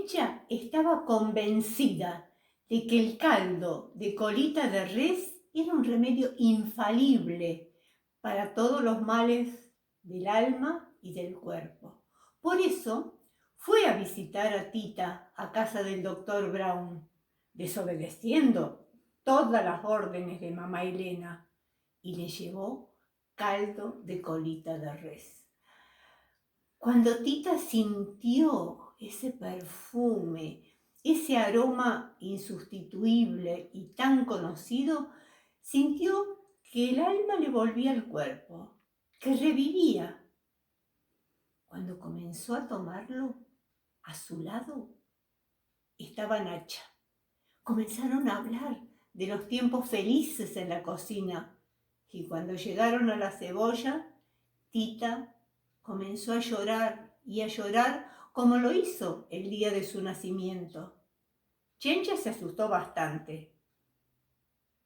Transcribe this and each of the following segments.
Chencha estaba convencida de que el caldo de colita de res era un remedio infalible para todos los males del alma y del cuerpo. Por eso fue a visitar a Tita a casa del doctor Brown, desobedeciendo todas las órdenes de mamá Elena, y le llevó caldo de colita de res. Cuando Tita sintió ese perfume, ese aroma insustituible y tan conocido, sintió que el alma le volvía al cuerpo, que revivía. Cuando comenzó a tomarlo, a su lado estaba Nacha. Comenzaron a hablar de los tiempos felices en la cocina, y cuando llegaron a la cebolla, Tita comenzó a llorar como lo hizo el día de su nacimiento. Chencha se asustó bastante,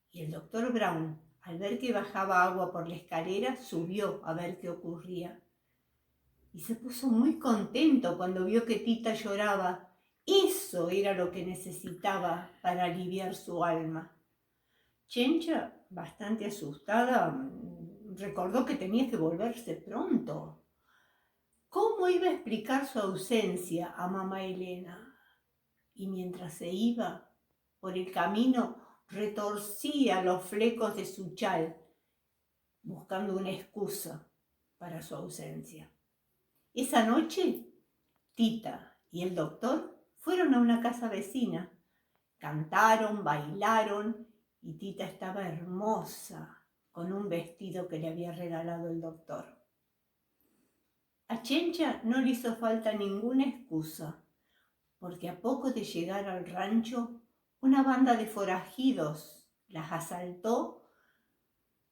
y el doctor Brown, al ver que bajaba agua por la escalera, subió a ver qué ocurría. Y se puso muy contento cuando vio que Tita lloraba. Eso era lo que necesitaba para aliviar su alma. Chencha, bastante asustada, recordó que tenía que volverse pronto. ¿Cómo iba a explicar su ausencia a mamá Elena? Y mientras se iba por el camino, retorcía los flecos de su chal, buscando una excusa para su ausencia. Esa noche, Tita y el doctor fueron a una casa vecina. Cantaron, bailaron, y Tita estaba hermosa con un vestido que le había regalado el doctor. A Chencha no le hizo falta ninguna excusa, porque a poco de llegar al rancho, una banda de forajidos las asaltó,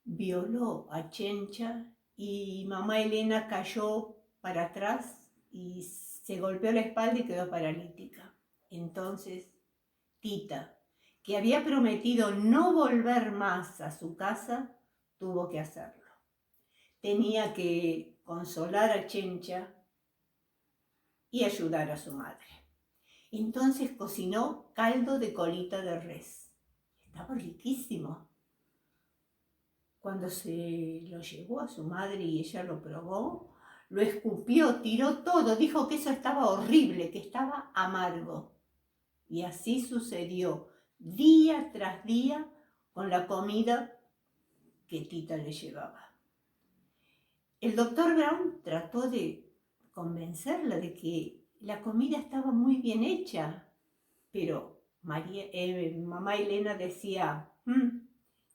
violó a Chencha y mamá Elena cayó para atrás y se golpeó la espalda y quedó paralítica. Entonces Tita, que había prometido no volver más a su casa, tuvo que hacerlo. Tenía que consolar a Chencha y ayudar a su madre. Entonces cocinó caldo de colita de res. Estaba riquísimo. Cuando se lo llevó a su madre y ella lo probó, lo escupió, tiró todo, dijo que eso estaba horrible, que estaba amargo. Y así sucedió día tras día con la comida que Tita le llevaba. El doctor Brown trató de convencerla de que la comida estaba muy bien hecha, pero mamá Elena decía,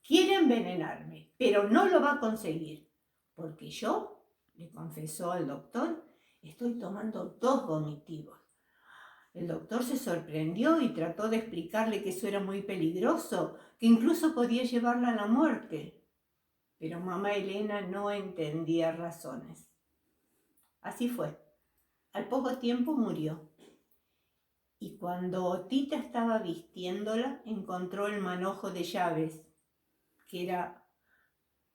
quiere envenenarme, pero no lo va a conseguir, porque yo, le confesó al doctor, estoy tomando 2 vomitivos. El doctor se sorprendió y trató de explicarle que eso era muy peligroso, que incluso podía llevarla a la muerte. Pero mamá Elena no entendía razones. Así fue. Al poco tiempo murió. Y cuando Tita estaba vistiéndola, encontró el manojo de llaves, que era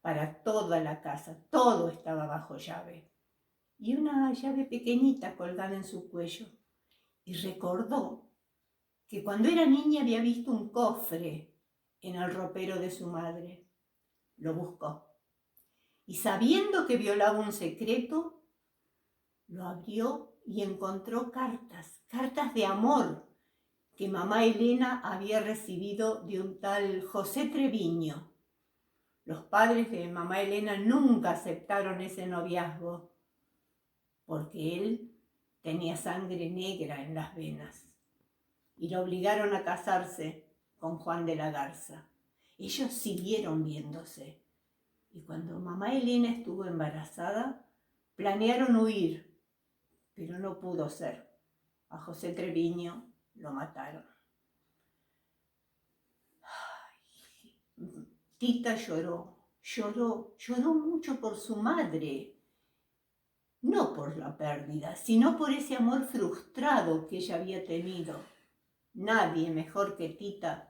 para toda la casa. Todo estaba bajo llave. Y una llave pequeñita colgada en su cuello. Y recordó que cuando era niña había visto un cofre en el ropero de su madre. Lo buscó. Y sabiendo que violaba un secreto, lo abrió y encontró cartas de amor que mamá Elena había recibido de un tal José Treviño. Los padres de mamá Elena nunca aceptaron ese noviazgo porque él tenía sangre negra en las venas y lo obligaron a casarse con Juan de la Garza. Ellos siguieron viéndose y cuando mamá Elena estuvo embarazada, planearon huir, pero no pudo ser. A José Treviño lo mataron. Tita lloró mucho por su madre, no por la pérdida, sino por ese amor frustrado que ella había tenido. Nadie mejor que Tita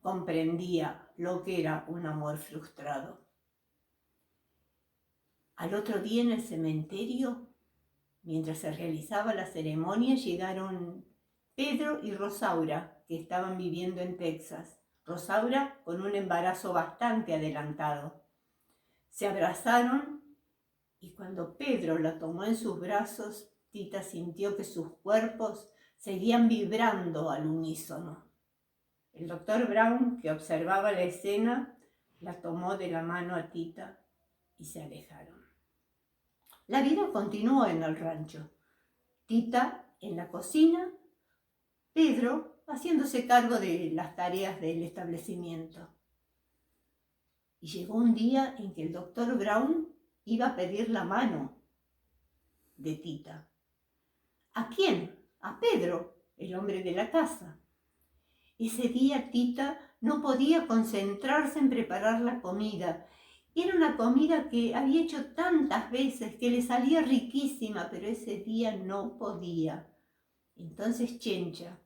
comprendía lo que era un amor frustrado. Al otro día en el cementerio, mientras se realizaba la ceremonia, llegaron Pedro y Rosaura, que estaban viviendo en Texas. Rosaura con un embarazo bastante adelantado. Se abrazaron y cuando Pedro la tomó en sus brazos, Tita sintió que sus cuerpos seguían vibrando al unísono. El doctor Brown, que observaba la escena, la tomó de la mano a Tita y se alejaron. La vida continuó en el rancho. Tita en la cocina, Pedro haciéndose cargo de las tareas del establecimiento. Y llegó un día en que el doctor Brown iba a pedir la mano de Tita. ¿A quién? A Pedro, el hombre de la casa. Ese día Tita no podía concentrarse en preparar la comida. Era una comida que había hecho tantas veces que le salía riquísima, pero ese día no podía. Entonces Chencha,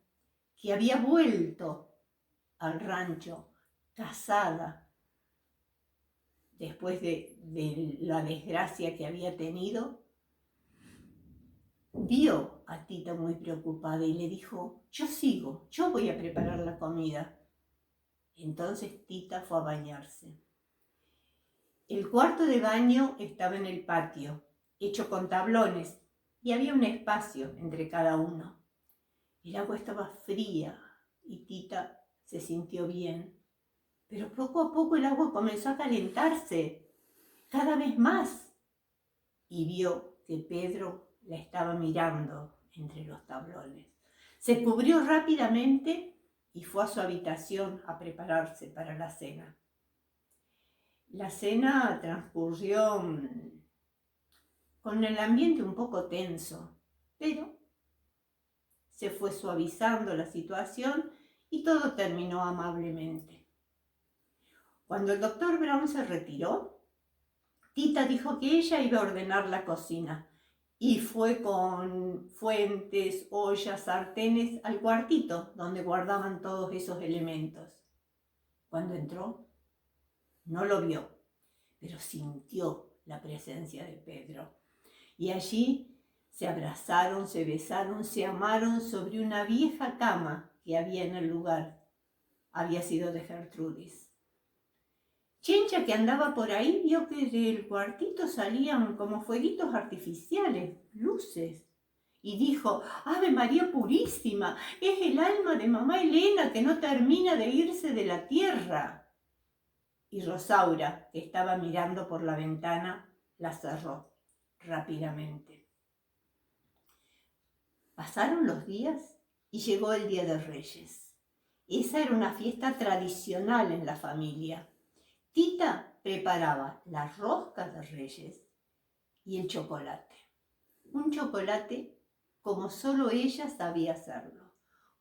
que había vuelto al rancho casada después de la desgracia que había tenido, vio a Tita muy preocupada y le dijo: yo sigo, yo voy a preparar la comida. Entonces Tita fue a bañarse. El cuarto de baño estaba en el patio, hecho con tablones, y había un espacio entre cada uno. El agua estaba fría y Tita se sintió bien, pero poco a poco el agua comenzó a calentarse, cada vez más, y vio que Pedro la estaba mirando entre los tablones. Se cubrió rápidamente y fue a su habitación a prepararse para la cena. La cena transcurrió con el ambiente un poco tenso, pero se fue suavizando la situación y todo terminó amablemente. Cuando el doctor Brown se retiró, Tita dijo que ella iba a ordenar la cocina y fue con fuentes, ollas, sartenes al cuartito donde guardaban todos esos elementos. Cuando entró, no lo vio, pero sintió la presencia de Pedro. Y allí se abrazaron, se besaron, se amaron sobre una vieja cama que había en el lugar. Había sido de Gertrudis. Chencha, que andaba por ahí, vio que del cuartito salían como fueguitos artificiales, luces, y dijo: ¡Ave María Purísima! Es el alma de mamá Elena que no termina de irse de la tierra. Y Rosaura, que estaba mirando por la ventana, la cerró rápidamente. Pasaron los días y llegó el Día de Reyes. Esa era una fiesta tradicional en la familia. Tita preparaba las roscas de Reyes y el chocolate. Un chocolate como solo ella sabía hacerlo,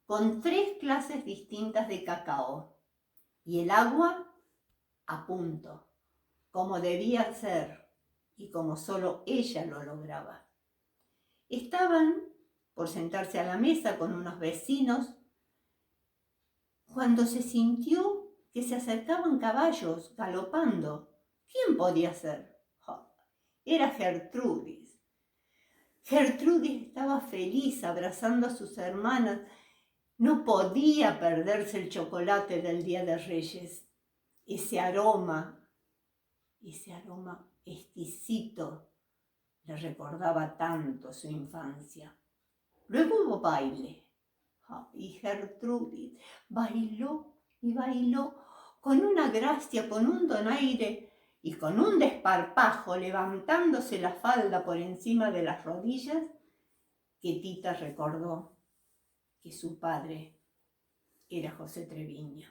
con 3 clases distintas de cacao y el agua a punto, como debía ser y como solo ella lo lograba. Estaban por sentarse a la mesa con unos vecinos cuando se sintió que se acercaban caballos galopando. ¿Quién podía ser? Era Gertrudis. Gertrudis estaba feliz abrazando a sus hermanas. No podía perderse el chocolate del Día de Reyes. Ese aroma exquisito le recordaba tanto su infancia. Luego hubo baile. Y Gertrudis bailó y bailó con una gracia, con un donaire y con un desparpajo, levantándose la falda por encima de las rodillas, que Tita recordó que su padre era José Treviño.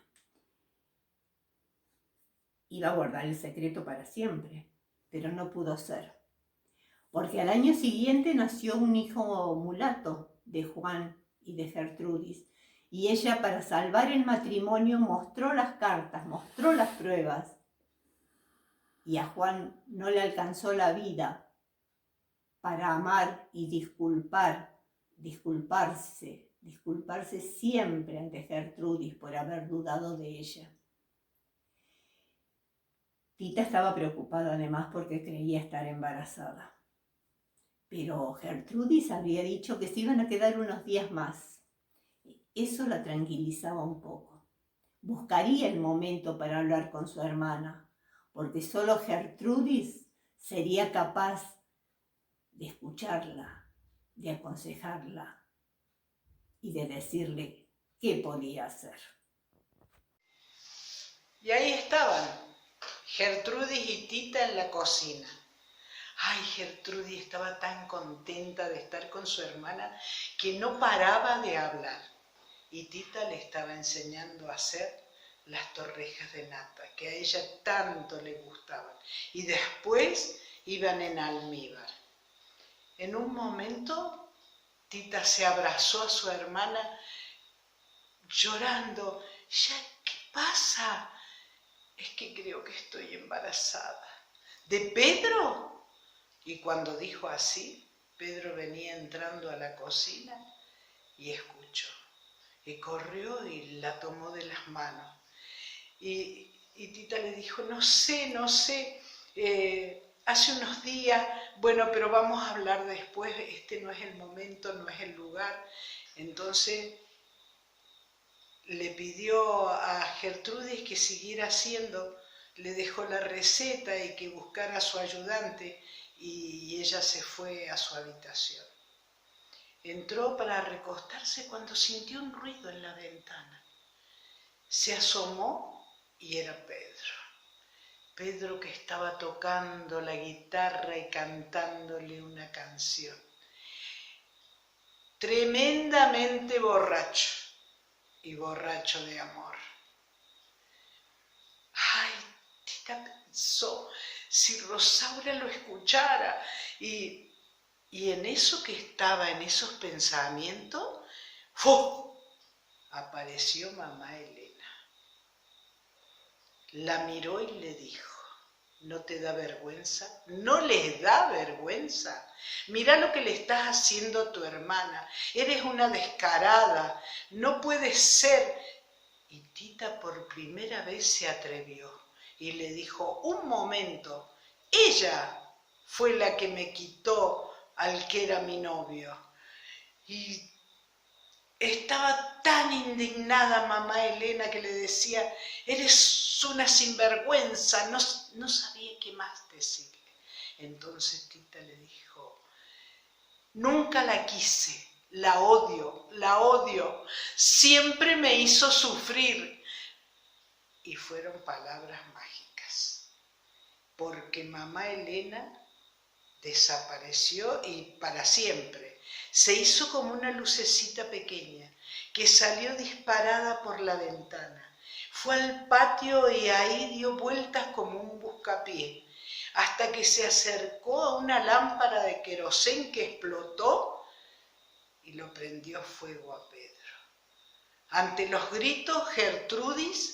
Iba a guardar el secreto para siempre, pero no pudo ser, porque al año siguiente nació un hijo mulato de Juan y de Gertrudis, y ella, para salvar el matrimonio, mostró las cartas, mostró las pruebas, y a Juan no le alcanzó la vida para amar y disculparse siempre ante Gertrudis por haber dudado de ella. Tita estaba preocupada además porque creía estar embarazada. Pero Gertrudis había dicho que se iban a quedar unos días más Eso la tranquilizaba un poco. Buscaría el momento para hablar con su hermana, porque solo Gertrudis sería capaz de escucharla, de aconsejarla y de decirle qué podía hacer. Y ahí estaban, Gertrudis y Tita en la cocina. Ay, Gertrudis estaba tan contenta de estar con su hermana que no paraba de hablar. Y Tita le estaba enseñando a hacer las torrejas de nata, que a ella tanto le gustaban. Y después iban en almíbar. En un momento, Tita se abrazó a su hermana llorando. ¿Ya qué pasa? Es que creo que estoy embarazada. ¿De Pedro? Y cuando dijo así, Pedro venía entrando a la cocina y escuchó. Y corrió y la tomó de las manos. Y Tita le dijo, no sé, hace unos días, bueno, pero vamos a hablar después, este no es el momento, no es el lugar. Entonces le pidió a Gertrudis que siguiera haciendo, le dejó la receta y que buscara a su ayudante y ella se fue a su habitación. Entró para recostarse cuando sintió un ruido en la ventana. Se asomó y era Pedro. Pedro que estaba tocando la guitarra y cantándole una canción. Tremendamente borracho y borracho de amor. Ay, Tita pensó, si Rosaura lo escuchara. Y en eso que estaba, en esos pensamientos, ¡fu! Apareció mamá Elena. La miró y le dijo, ¿no te da vergüenza? ¿No les da vergüenza? Mira lo que le estás haciendo a tu hermana. Eres una descarada. No puedes ser. Y Tita por primera vez se atrevió y le dijo, un momento, ella fue la que me quitó al que era mi novio. Y estaba tan indignada mamá Elena que le decía, eres una sinvergüenza, no sabía qué más decirle. Entonces Tita le dijo, nunca la quise, la odio, siempre me hizo sufrir. Y fueron palabras mágicas, porque mamá Elena desapareció y para siempre. Se hizo como una lucecita pequeña que salió disparada por la ventana. Fue al patio y ahí dio vueltas como un buscapié, hasta que se acercó a una lámpara de querosén que explotó y lo prendió fuego a Pedro. Ante los gritos, Gertrudis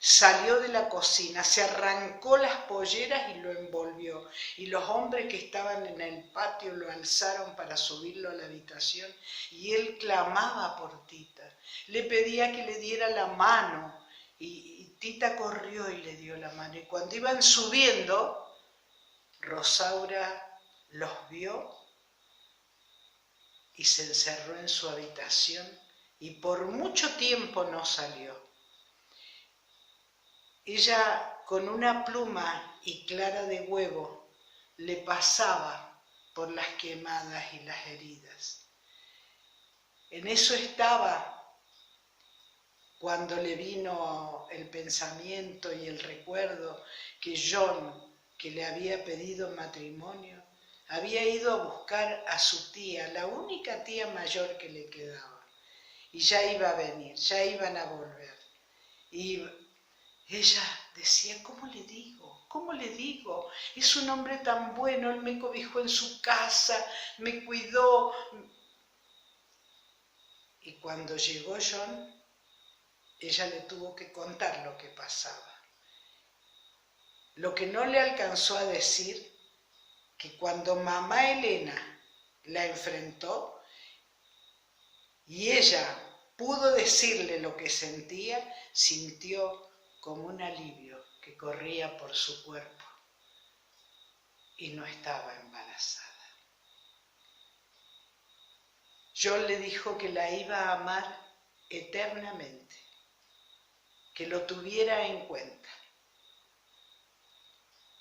salió de la cocina, se arrancó las polleras y lo envolvió. Y los hombres que estaban en el patio lo alzaron para subirlo a la habitación. Y él clamaba por Tita. Le pedía que le diera la mano. Y Tita corrió y le dio la mano. Y cuando iban subiendo, Rosaura los vio y se encerró en su habitación. Y por mucho tiempo no salió. Ella con una pluma y clara de huevo le pasaba por las quemadas y las heridas. En eso estaba cuando le vino el pensamiento y el recuerdo que John, que le había pedido matrimonio, había ido a buscar a su tía, la única tía mayor que le quedaba. Y ya iba a venir, ya iban a volver. Y ella decía, ¿cómo le digo? ¿Cómo le digo? Es un hombre tan bueno, él me cobijó en su casa, me cuidó. Y cuando llegó John, ella le tuvo que contar lo que pasaba. Lo que no le alcanzó a decir, que cuando mamá Elena la enfrentó y ella pudo decirle lo que sentía, sintió como un alivio que corría por su cuerpo y no estaba embarazada. John le dijo que la iba a amar eternamente, que lo tuviera en cuenta.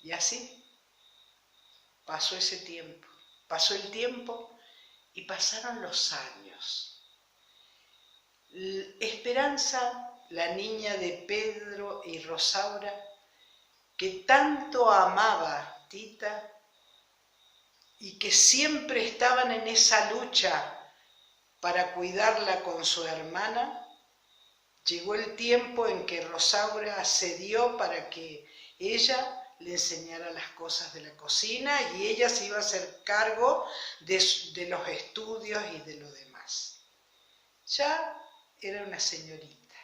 Y así pasó ese tiempo, pasó el tiempo y pasaron los años. Esperanza, la niña de Pedro y Rosaura, que tanto amaba a Tita y que siempre estaban en esa lucha para cuidarla con su hermana, llegó el tiempo en que Rosaura cedió para que ella le enseñara las cosas de la cocina y ella se iba a hacer cargo de los estudios y de lo demás. Ya era una señorita,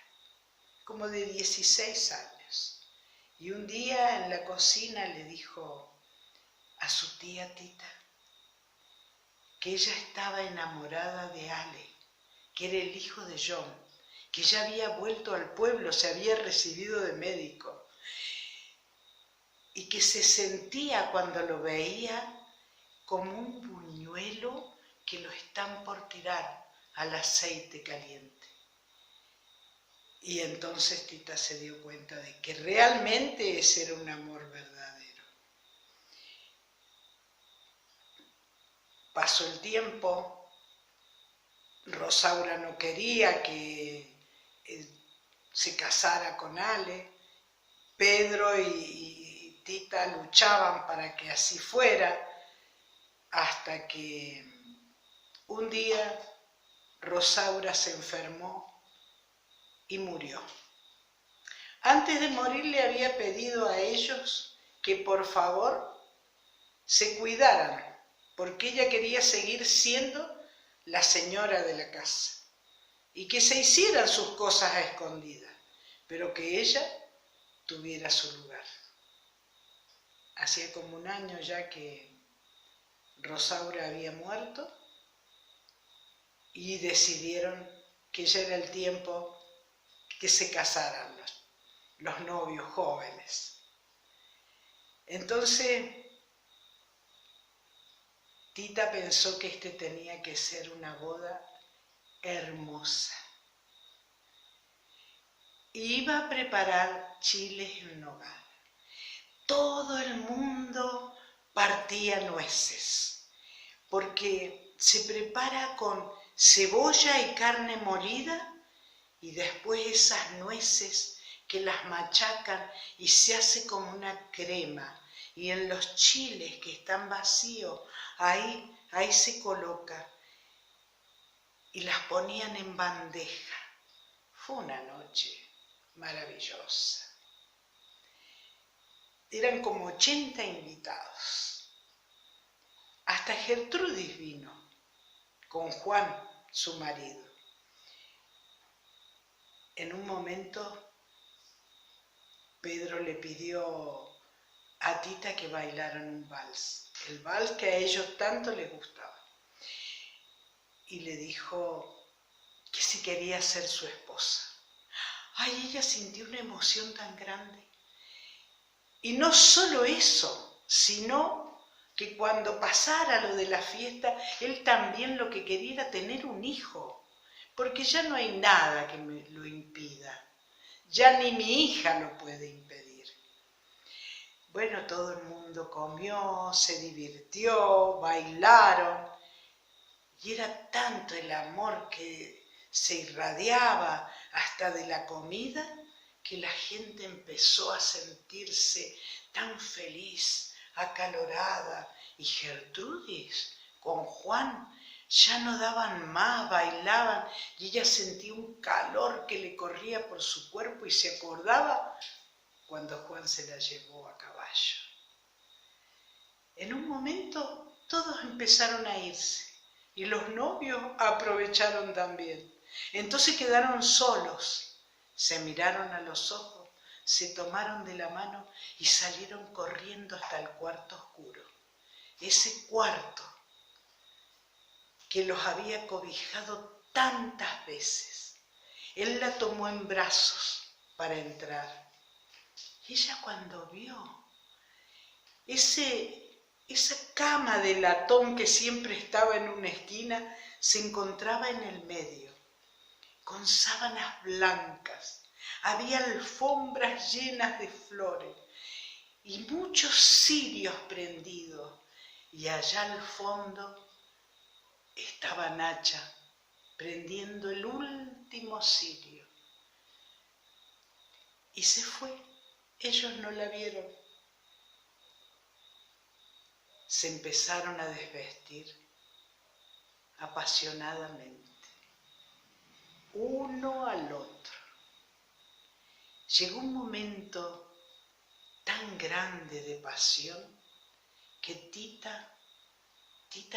como de 16 años, y un día en la cocina le dijo a su tía Tita que ella estaba enamorada de Ale, que era el hijo de John, que ya había vuelto al pueblo, se había recibido de médico, y que se sentía cuando lo veía como un buñuelo que lo están por tirar al aceite caliente. Y entonces Tita se dio cuenta de que realmente ese era un amor verdadero. Pasó el tiempo, Rosaura no quería que se casara con Ale, Pedro y Tita luchaban para que así fuera, hasta que un día Rosaura se enfermó y murió. Antes de morir le había pedido a ellos que por favor se cuidaran, porque ella quería seguir siendo la señora de la casa y que se hicieran sus cosas a escondidas, pero que ella tuviera su lugar. Hacía como un año ya que Rosaura había muerto y decidieron que ya era el tiempo que se casaran los novios jóvenes. Entonces Tita pensó que tenía que ser una boda hermosa. Iba a preparar chiles en nogada. Todo el mundo partía nueces, porque se prepara con cebolla y carne molida y después esas nueces que las machacan y se hace como una crema. Y en los chiles que están vacíos, ahí se coloca. Y las ponían en bandeja. Fue una noche maravillosa. Eran como 80 invitados. Hasta Gertrudis vino, con Juan, su marido. En un momento, Pedro le pidió a Tita que bailaran un vals, el vals que a ellos tanto les gustaba. Y le dijo que si quería ser su esposa. Ay, ella sintió una emoción tan grande. Y no solo eso, sino que cuando pasara lo de la fiesta, él también lo que quería era tener un hijo, porque ya no hay nada que me lo impida, ya ni mi hija lo puede impedir. Bueno, todo el mundo comió, se divirtió, bailaron, y era tanto el amor que se irradiaba hasta de la comida, que la gente empezó a sentirse tan feliz, acalorada, y Gertrudis con Juan ya no daban más, bailaban, y ella sentía un calor que le corría por su cuerpo y se acordaba cuando Juan se la llevó a caballo. En un momento todos empezaron a irse y los novios aprovecharon también. Entonces quedaron solos, se miraron a los ojos, se tomaron de la mano y salieron corriendo hasta el cuarto oscuro. Ese cuarto que los había cobijado tantas veces. Él la tomó en brazos para entrar. Y ella cuando vio esa cama de latón que siempre estaba en una esquina, se encontraba en el medio. con sábanas blancas. Había alfombras llenas de flores y muchos cirios prendidos. Y allá al fondo estaba Nacha prendiendo el último cirio. Y se fue. Ellos no la vieron. Se empezaron a desvestir apasionadamente, uno al otro. Llegó un momento tan grande de pasión que Tita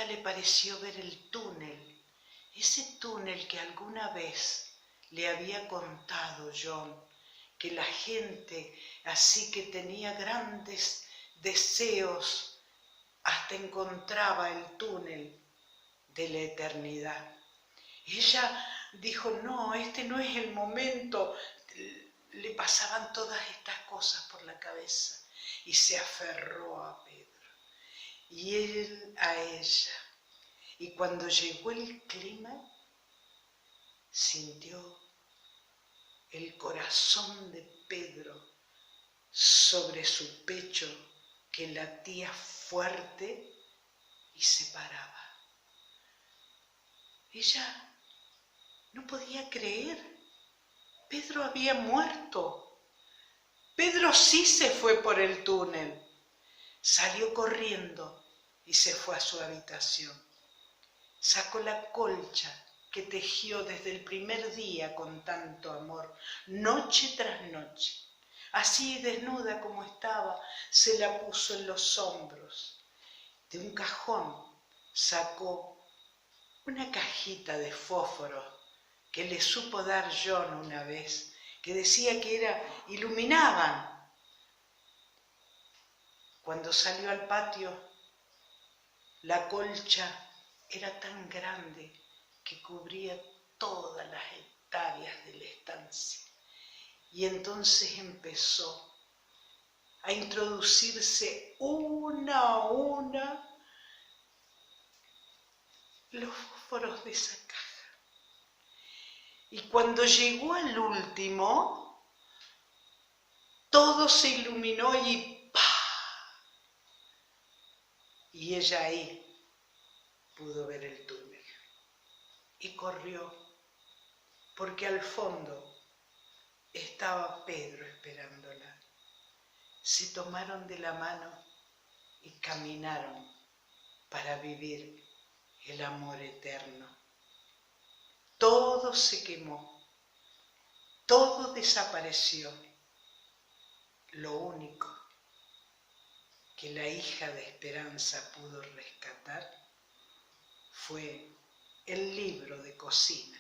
le pareció ver el túnel, ese túnel que alguna vez le había contado John, que la gente así que tenía grandes deseos hasta encontraba el túnel de la eternidad. Ella dijo, no, este no es el momento. Le pasaban todas estas cosas por la cabeza y se aferró a Pedro y él a ella. Y cuando llegó el clima, sintió el corazón de Pedro sobre su pecho que latía fuerte y se paraba. Ella no podía creer. Pedro había muerto. Pedro sí se fue por el túnel. Salió corriendo y se fue a su habitación. Sacó la colcha que tejió desde el primer día con tanto amor, noche tras noche. Así desnuda como estaba, se la puso en los hombros. De un cajón sacó una cajita de fósforos que le supo dar John una vez, que decía que iluminaban. Cuando salió al patio, la colcha era tan grande que cubría todas las hectáreas de la estancia. Y entonces empezó a introducirse una a una los fósforos de esa caja. Y cuando llegó al último, todo se iluminó y ¡pah! Y ella ahí pudo ver el túnel. Y corrió, porque al fondo estaba Pedro esperándola. Se tomaron de la mano y caminaron para vivir el amor eterno. Todo se quemó, todo desapareció. Lo único que la hija de Esperanza pudo rescatar fue el libro de cocina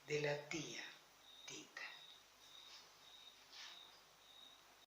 de la tía